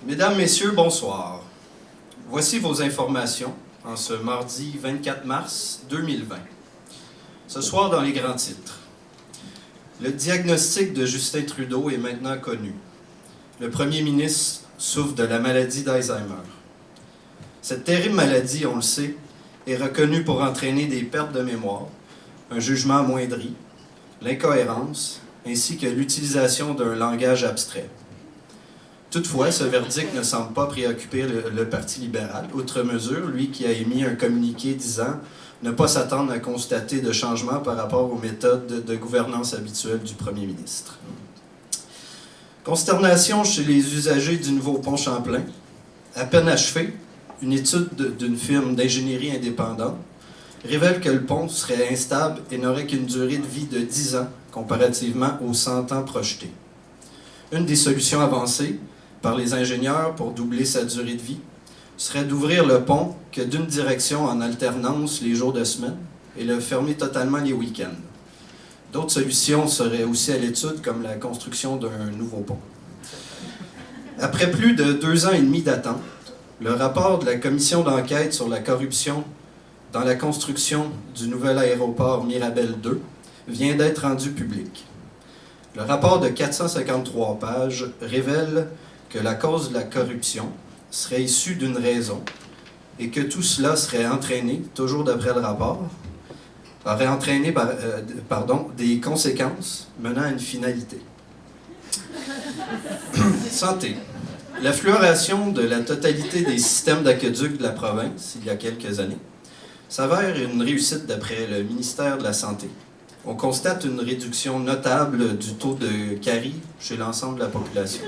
Mesdames, Messieurs, bonsoir. Voici vos informations en ce mardi 24 mars 2020. Ce soir, dans les grands titres. Le diagnostic de Justin Trudeau est maintenant connu. Le premier ministre souffre de la maladie d'Alzheimer. Cette terrible maladie, on le sait, est reconnue pour entraîner des pertes de mémoire, un jugement amoindri, l'incohérence, ainsi que l'utilisation d'un langage abstrait. Toutefois, ce verdict ne semble pas préoccuper le Parti libéral, outre mesure, lui qui a émis un communiqué disant ne pas s'attendre à constater de changements par rapport aux méthodes de gouvernance habituelles du premier ministre. Consternation chez les usagers du nouveau pont Champlain. À peine achevée, une étude d'une firme d'ingénierie indépendante révèle que le pont serait instable et n'aurait qu'une durée de vie de 10 ans comparativement aux 100 ans projetés. Une des solutions avancées par les ingénieurs pour doubler sa durée de vie serait d'ouvrir le pont que d'une direction en alternance les jours de semaine et le fermer totalement les week-ends. D'autres solutions seraient aussi à l'étude, comme la construction d'un nouveau pont. Après plus de 2 ans et demi d'attente, le rapport de la commission d'enquête sur la corruption dans la construction du nouvel aéroport Mirabel 2 vient d'être rendu public. Le rapport de 453 pages révèle que la cause de la corruption serait issue d'une raison et que tout cela serait entraîné, toujours d'après le rapport, aurait entraîné des conséquences menant à une finalité. Santé. La fluoration de la totalité des systèmes d'aqueduc de la province, il y a quelques années, s'avère une réussite d'après le ministère de la Santé. On constate une réduction notable du taux de carie chez l'ensemble de la population.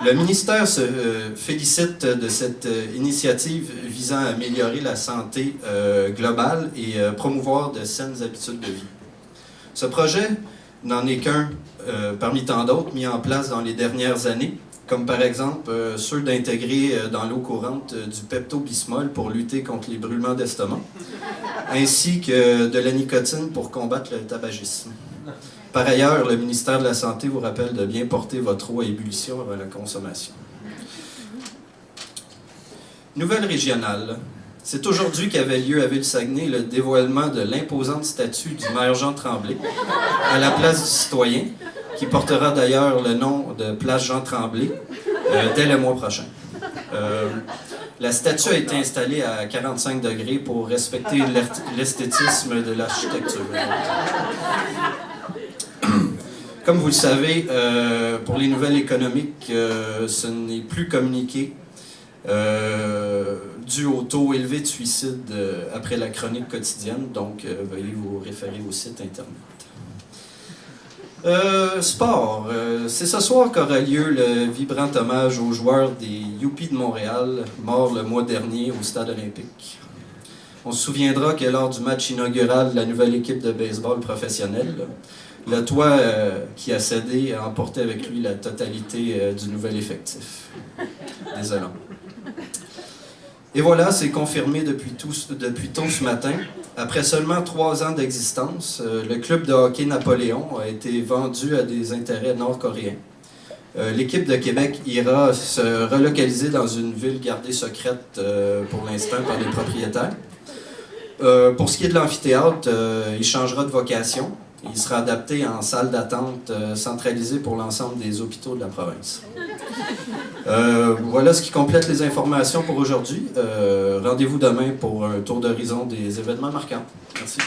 Le ministère se félicite de cette initiative visant à améliorer la santé globale et promouvoir de saines habitudes de vie. Ce projet n'en est qu'un parmi tant d'autres mis en place dans les dernières années, comme par exemple ceux d'intégrer dans l'eau courante du Pepto-Bismol pour lutter contre les brûlements d'estomac, ainsi que de la nicotine pour combattre le tabagisme. Par ailleurs, le ministère de la Santé vous rappelle de bien porter votre eau à ébullition avant la consommation. Nouvelle régionale. C'est aujourd'hui qu'avait lieu à Ville-Saguenay le dévoilement de l'imposante statue du maire Jean Tremblay à la place du citoyen, qui portera d'ailleurs le nom de place Jean Tremblay dès le mois prochain. La statue a été installée à 45 degrés pour respecter l'esthétisme de l'architecture. Comme vous le savez, pour les nouvelles économiques, ce n'est plus communiqué dû au taux élevé de suicide après la chronique quotidienne, donc veuillez vous référer au site Internet. Sport. C'est ce soir qu'aura lieu le vibrant hommage aux joueurs des Yuppies de Montréal, morts le mois dernier au Stade olympique. On se souviendra que lors du match inaugural de la nouvelle équipe de baseball professionnelle, le toit qui a cédé a emporté avec lui la totalité du nouvel effectif. Désolant. Et voilà, c'est confirmé depuis tôt ce matin. Après seulement 3 ans d'existence, le club de hockey Napoléon a été vendu à des intérêts nord-coréens. L'équipe de Québec ira se relocaliser dans une ville gardée secrète pour l'instant par les propriétaires. Pour ce qui est de l'amphithéâtre, il changera de vocation. Il sera adapté en salle d'attente centralisée pour l'ensemble des hôpitaux de la province. Voilà ce qui complète les informations pour aujourd'hui. Rendez-vous demain pour un tour d'horizon des événements marquants. Merci.